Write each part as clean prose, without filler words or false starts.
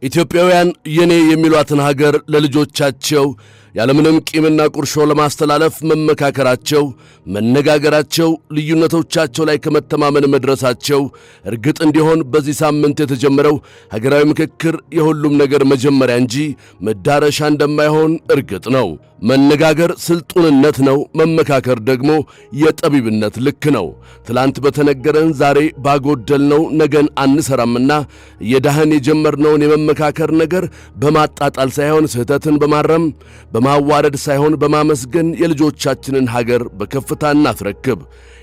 ኢትዮጵያውያን የኔ የሚሏትን ሀገር ለልጆቻቸው ያለምንም ቂምና ቁርሾ ለማስተላለፍ መመካከራቸው፣ መነጋገራቸው፣ ልዩነቶቻቸው ላይ ከመተማመን መድረሳቸው እርግጥ እንዲሆን በዚህ ሳምንት የተጀመረው ሀገራዊ ምክክር የሁሉም ነገር መጀመሪያ እንጂ መዳረሻ እንደማይሆን እርግጥ ነው። መነጋገር ስልጡንነት ነው፣ መመካከር ደግሞ የጠቢብነት ልክ ነው። ትላንት በተነገረን ዛሬ ባጎደልነው ነገን አንሰራምና የዳህን የጀመርነውን የመመካከር ነገር በማጣጣል ሳይሆን ስህተትን በማረም በማዋረድ ሳይሆን በማመስገን የልጆቻችንን ሀገር በከፍታ እናስረክብ።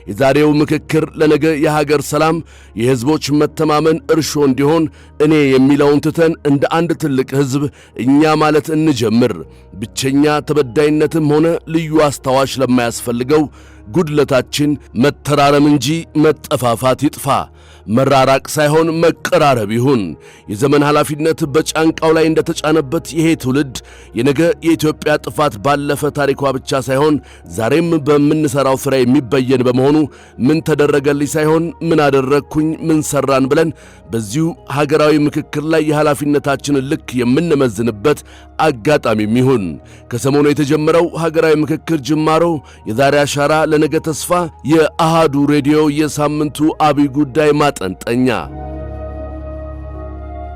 የዛሬው ምክክር ለነገ የሀገር ሰላም፣ የሕዝቦች መተማመን እርሾ እንዲሆን እኔ የሚለውን ትተን እንደ አንድ ትልቅ ሕዝብ እኛ ማለት እንጀምር። ብቸኛ ተበዳይነትም ሆነ ልዩ አስታዋሽ ለማያስፈልገው ጉድለታችን መተራረም እንጂ መጠፋፋት ይጥፋ። መራራቅ ሳይሆን መቀራረብ ይሁን። የዘመን ኃላፊነት በጫንቃው ላይ እንደተጫነበት ይሄ ትውልድ የነገ የኢትዮጵያ ጥፋት ባለፈ ታሪኳ ብቻ ሳይሆን ዛሬም በምንሰራው ሥራ የሚበየን በመሆኑ ምን ተደረገልኝ ሳይሆን ምን አደረግኩኝ፣ ምን ሰራን ብለን በዚሁ ሀገራዊ ምክክር ላይ የኃላፊነታችንን ልክ የምንመዝንበት አጋጣሚም ይሁን። ከሰሞኑ የተጀመረው ሀገራዊ ምክክር ጅማሮ የዛሬ አሻራ ለነገ ተስፋ የአሃዱ ሬዲዮ የሳምንቱ አብይ ጉዳይ ማጠንጠኛ።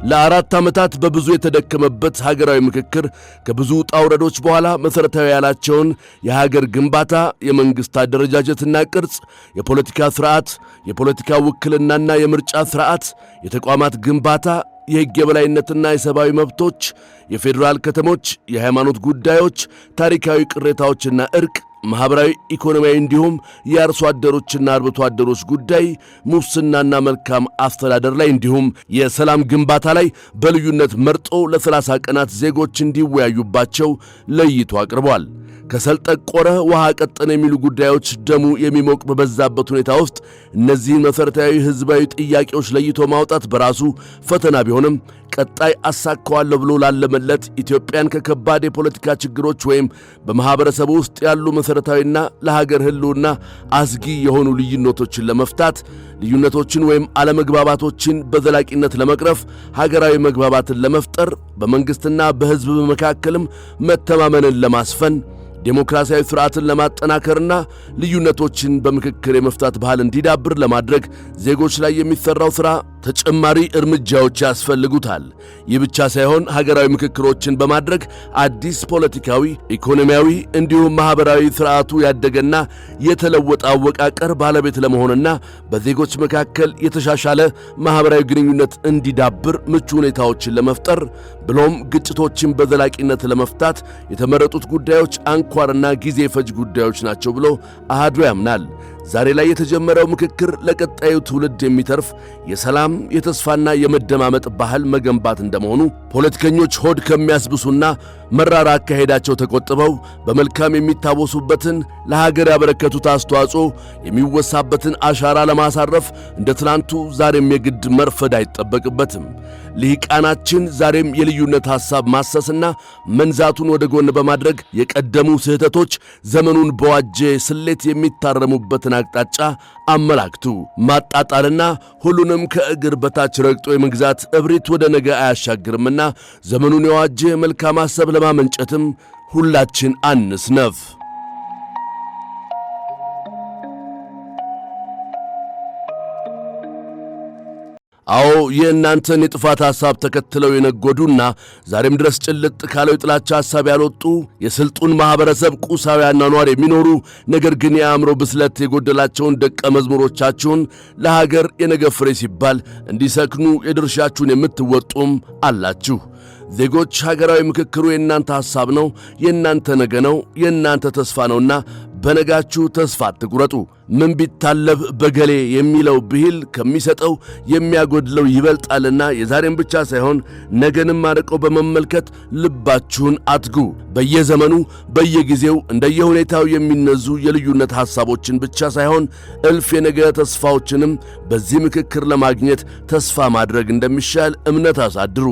ለአራት ዓመታት በብዙ የተደከመበት ሀገራዊ ምክክር ከብዙ ጣውረዶች በኋላ መሠረታዊ ያላቸውን የሀገር ግንባታ፣ የመንግሥት አደረጃጀትና ቅርጽ፣ የፖለቲካ ሥርዓት፣ የፖለቲካ ውክልናና የምርጫ ሥርዓት፣ የተቋማት ግንባታ፣ የሕግ የበላይነትና የሰብአዊ መብቶች፣ የፌዴራል ከተሞች፣ የሃይማኖት ጉዳዮች፣ ታሪካዊ ቅሬታዎችና ዕርቅ፣ ማኅበራዊ ኢኮኖሚያዊ እንዲሁም የአርሶ አደሮችና አርብቶ አደሮች ጉዳይ፣ ሙስናና መልካም አስተዳደር ላይ እንዲሁም የሰላም ግንባታ ላይ በልዩነት መርጦ ለ30 ቀናት ዜጎች እንዲወያዩባቸው ለይቶ አቅርቧል። ከሰል ጠቆረ ውሃ ቀጠነ የሚሉ ጉዳዮች ደሙ የሚሞቅ በበዛበት ሁኔታ ውስጥ እነዚህን መሠረታዊ ሕዝባዊ ጥያቄዎች ለይቶ ማውጣት በራሱ ፈተና ቢሆንም ቀጣይ አሳካዋለሁ ብሎ ላለመለት ኢትዮጵያን ከከባድ የፖለቲካ ችግሮች ወይም በማኅበረሰቡ ውስጥ ያሉ መሠረታዊና ለሀገር ሕልውና አስጊ የሆኑ ልዩነቶችን ለመፍታት ልዩነቶችን ወይም አለመግባባቶችን በዘላቂነት ለመቅረፍ ሀገራዊ መግባባትን ለመፍጠር በመንግሥትና በሕዝብ መካከልም መተማመንን ለማስፈን ዴሞክራሲያዊ ሥርዓትን ለማጠናከርና ልዩነቶችን በምክክር የመፍታት ባህል እንዲዳብር ለማድረግ ዜጎች ላይ የሚሠራው ሥራ ተጨማሪ እርምጃዎች ያስፈልጉታል። ይህ ብቻ ሳይሆን ሀገራዊ ምክክሮችን በማድረግ አዲስ ፖለቲካዊ፣ ኢኮኖሚያዊ እንዲሁም ማኅበራዊ ሥርዓቱ ያደገና የተለወጠ አወቃቀር ባለቤት ለመሆንና በዜጎች መካከል የተሻሻለ ማኅበራዊ ግንኙነት እንዲዳብር ምቹ ሁኔታዎችን ለመፍጠር ብሎም ግጭቶችን በዘላቂነት ለመፍታት የተመረጡት ጉዳዮች አንኳርና ጊዜ ፈጅ ጉዳዮች ናቸው ብሎ አሃዱ ያምናል። ዛሬ ላይ የተጀመረው ምክክር ለቀጣዩ ትውልድ የሚተርፍ የሰላም የተስፋና የመደማመጥ ባህል መገንባት እንደመሆኑ ፖለቲከኞች ሆድ ከሚያስብሱና መራራ አካሄዳቸው ተቆጥበው በመልካም የሚታወሱበትን ለሀገር ያበረከቱት አስተዋጽኦ የሚወሳበትን አሻራ ለማሳረፍ እንደ ትናንቱ ዛሬም የግድ መርፈድ አይጠበቅበትም። ልሂቃናችን ዛሬም የልዩነት ሐሳብ ማሰስና መንዛቱን ወደ ጎን በማድረግ የቀደሙ ስህተቶች ዘመኑን በዋጀ ስሌት የሚታረሙበትን አቅጣጫ አመላክቱ። ማጣጣልና ሁሉንም ከእግር በታች ረግጦ የመግዛት እብሪት ወደ ነገ አያሻግርምና ዘመኑን የዋጀ መልካም ሐሳብ ለማመንጨትም ሁላችን አንስነፍ። አዎ የእናንተን የጥፋት ሐሳብ ተከትለው የነጎዱና ዛሬም ድረስ ጭልጥ ካለው የጥላቻ ሐሳብ ያልወጡ የስልጡን ማኅበረሰብ ቁሳዊ አኗኗር የሚኖሩ ነገር ግን የአእምሮ ብስለት የጎደላቸውን ደቀ መዝሙሮቻችሁን ለሀገር የነገ ፍሬ ሲባል እንዲሰክኑ የድርሻችሁን የምትወጡም አላችሁ። ዜጎች ሀገራዊ ምክክሩ የእናንተ ሐሳብ ነው፣ የእናንተ ነገ ነው፣ የእናንተ ተስፋ ነውና በነጋችሁ ተስፋ አትቁረጡ። ምን ቢታለብ በገሌ የሚለው ብሂል ከሚሰጠው የሚያጎድለው ይበልጣልና የዛሬን ብቻ ሳይሆን ነገንም አርቆ በመመልከት ልባችሁን አትጉ። በየዘመኑ በየጊዜው እንደየሁኔታው የሚነዙ የልዩነት ሐሳቦችን ብቻ ሳይሆን እልፍ የነገ ተስፋዎችንም በዚህ ምክክር ለማግኘት ተስፋ ማድረግ እንደሚሻል እምነት አሳድሩ።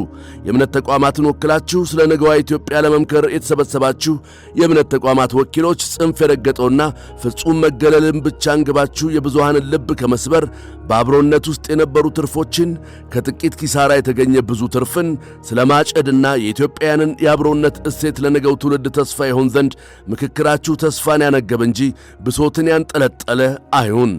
የእምነት ተቋማትን ወክላችሁ ስለ ነገዋ ኢትዮጵያ ለመምከር የተሰበሰባችሁ የእምነት ተቋማት ወኪሎች ጽንፍ የረገጠውና ፍጹም መገለልን ብቻ አንግባችሁ የብዙሃንን ልብ ከመስበር በአብሮነት ውስጥ የነበሩ ትርፎችን ከጥቂት ኪሳራ የተገኘ ብዙ ትርፍን ስለማጨድና የኢትዮጵያውያንን የአብሮነት እሴት ለነገው ትውልድ ተስፋ ይሆን ዘንድ ምክክራችሁ ተስፋን ያነገበ እንጂ ብሶትን ያንጠለጠለ አይሁን።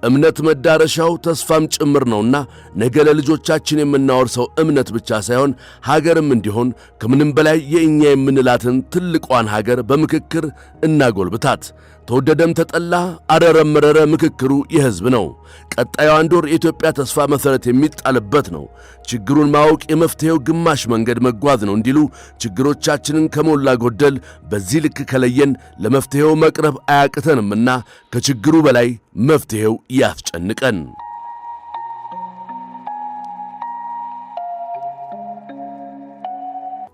እምነት መዳረሻው ተስፋም ጭምር ነውና ነገ ለልጆቻችን የምናወርሰው እምነት ብቻ ሳይሆን ሀገርም እንዲሆን ከምንም በላይ የእኛ የምንላትን ትልቋን ሀገር በምክክር እናጎልብታት። ተወደደም ተጠላ አረረም መረረ ምክክሩ የሕዝብ ነው። ቀጣዩ አንድ ወር የኢትዮጵያ ተስፋ መሠረት የሚጣልበት ነው። ችግሩን ማወቅ የመፍትሄው ግማሽ መንገድ መጓዝ ነው እንዲሉ ችግሮቻችንን ከሞላ ጎደል በዚህ ልክ ከለየን ለመፍትሄው መቅረብ አያቅተንምና ከችግሩ በላይ መፍትሄው ያስጨንቀን።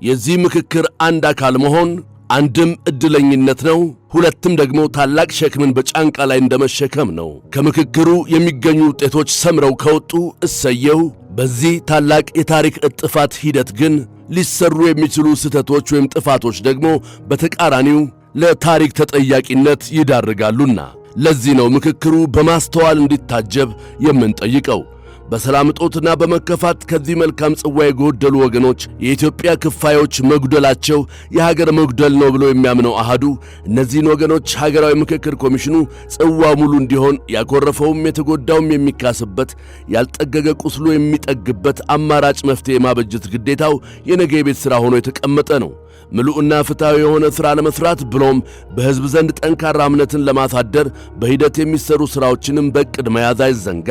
የዚህ ምክክር አንድ አካል መሆን አንድም ዕድለኝነት ነው፣ ሁለትም ደግሞ ታላቅ ሸክምን በጫንቃ ላይ እንደመሸከም ነው። ከምክክሩ የሚገኙ ውጤቶች ሰምረው ከወጡ እሰየው። በዚህ ታላቅ የታሪክ እጥፋት ሂደት ግን ሊሰሩ የሚችሉ ስህተቶች ወይም ጥፋቶች ደግሞ በተቃራኒው ለታሪክ ተጠያቂነት ይዳርጋሉና ለዚህ ነው ምክክሩ በማስተዋል እንዲታጀብ የምንጠይቀው። በሰላም እጦትና በመከፋት ከዚህ መልካም ጽዋ የጎደሉ ወገኖች የኢትዮጵያ ክፋዮች መጉደላቸው የሀገር መጉደል ነው ብሎ የሚያምነው አሃዱ እነዚህን ወገኖች ሀገራዊ ምክክር ኮሚሽኑ ጽዋ ሙሉ እንዲሆን ያኮረፈውም የተጎዳውም የሚካስበት ያልጠገገ ቁስሉ የሚጠግበት አማራጭ መፍትሄ ማበጀት ግዴታው የነገ የቤት ሥራ ሆኖ የተቀመጠ ነው። ምሉዕና ፍትሐዊ የሆነ ሥራ ለመስራት ብሎም በሕዝብ ዘንድ ጠንካራ እምነትን ለማሳደር በሂደት የሚሰሩ ሥራዎችንም በዕቅድ መያዝ አይዘንጋ።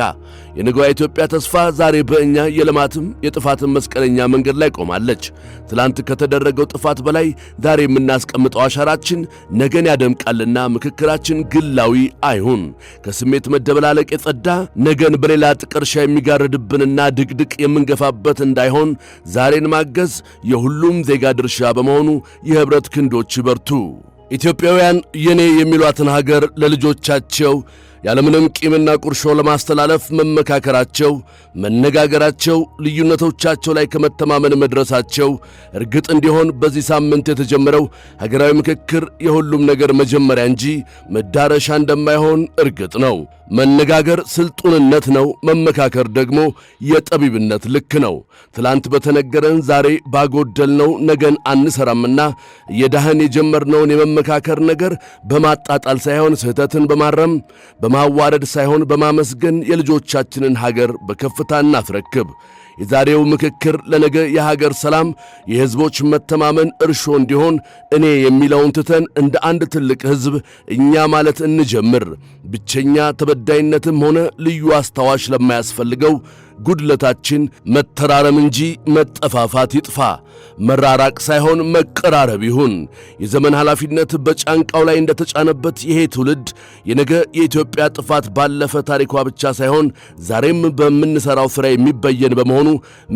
የነገዋ ኢትዮጵያ ተስፋ ዛሬ በእኛ የልማትም የጥፋትም መስቀለኛ መንገድ ላይ ቆማለች። ትላንት ከተደረገው ጥፋት በላይ ዛሬ የምናስቀምጠው አሻራችን ነገን ያደምቃልና ምክክራችን ግላዊ አይሁን። ከስሜት መደበላለቅ የጸዳ ነገን በሌላ ጥቀርሻ የሚጋርድብንና ድቅድቅ የምንገፋበት እንዳይሆን ዛሬን ማገዝ የሁሉም ዜጋ ድርሻ በመሆኑ የህብረት ክንዶች ይበርቱ። ኢትዮጵያውያን የኔ የሚሏትን ሀገር ለልጆቻቸው ያለምንም ቂምና ቁርሾ ለማስተላለፍ መመካከራቸው፣ መነጋገራቸው፣ ልዩነቶቻቸው ላይ ከመተማመን መድረሳቸው እርግጥ እንዲሆን በዚህ ሳምንት የተጀመረው ሀገራዊ ምክክር የሁሉም ነገር መጀመሪያ እንጂ መዳረሻ እንደማይሆን እርግጥ ነው። መነጋገር ስልጡንነት ነው፣ መመካከር ደግሞ የጠቢብነት ልክ ነው። ትላንት በተነገረን ዛሬ ባጎደልነው ነገን አንሰራምና የዳህን የጀመርነውን የመመካከር ነገር በማጣጣል ሳይሆን ስህተትን በማረም በማዋረድ ሳይሆን በማመስገን የልጆቻችንን ሀገር በከፍታ እናስረክብ። የዛሬው ምክክር ለነገ የሀገር ሰላም፣ የሕዝቦች መተማመን እርሾ እንዲሆን እኔ የሚለውን ትተን እንደ አንድ ትልቅ ሕዝብ እኛ ማለት እንጀምር። ብቸኛ ተበዳይነትም ሆነ ልዩ አስታዋሽ ለማያስፈልገው ጉድለታችን መተራረም እንጂ መጠፋፋት ይጥፋ። መራራቅ ሳይሆን መቀራረብ ይሁን። የዘመን ኃላፊነት በጫንቃው ላይ እንደተጫነበት ይሄ ትውልድ የነገ የኢትዮጵያ ጥፋት ባለፈ ታሪኳ ብቻ ሳይሆን ዛሬም በምንሰራው ሥራ የሚበየን በመሆኑ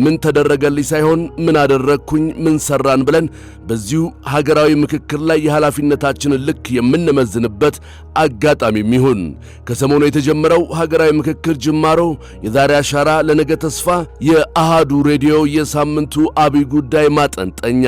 ምን ተደረገልኝ ሳይሆን ምን አደረግኩኝ፣ ምን ሰራን ብለን በዚሁ ሀገራዊ ምክክር ላይ የኃላፊነታችንን ልክ የምንመዝንበት አጋጣሚም ይሁን። ከሰሞኑ የተጀመረው ሀገራዊ ምክክር ጅማሮ የዛሬ አሻራ ለነገ ተስፋ የአሃዱ ሬዲዮ የሳምንቱ አብይ ጉዳይ ማጠንጠኛ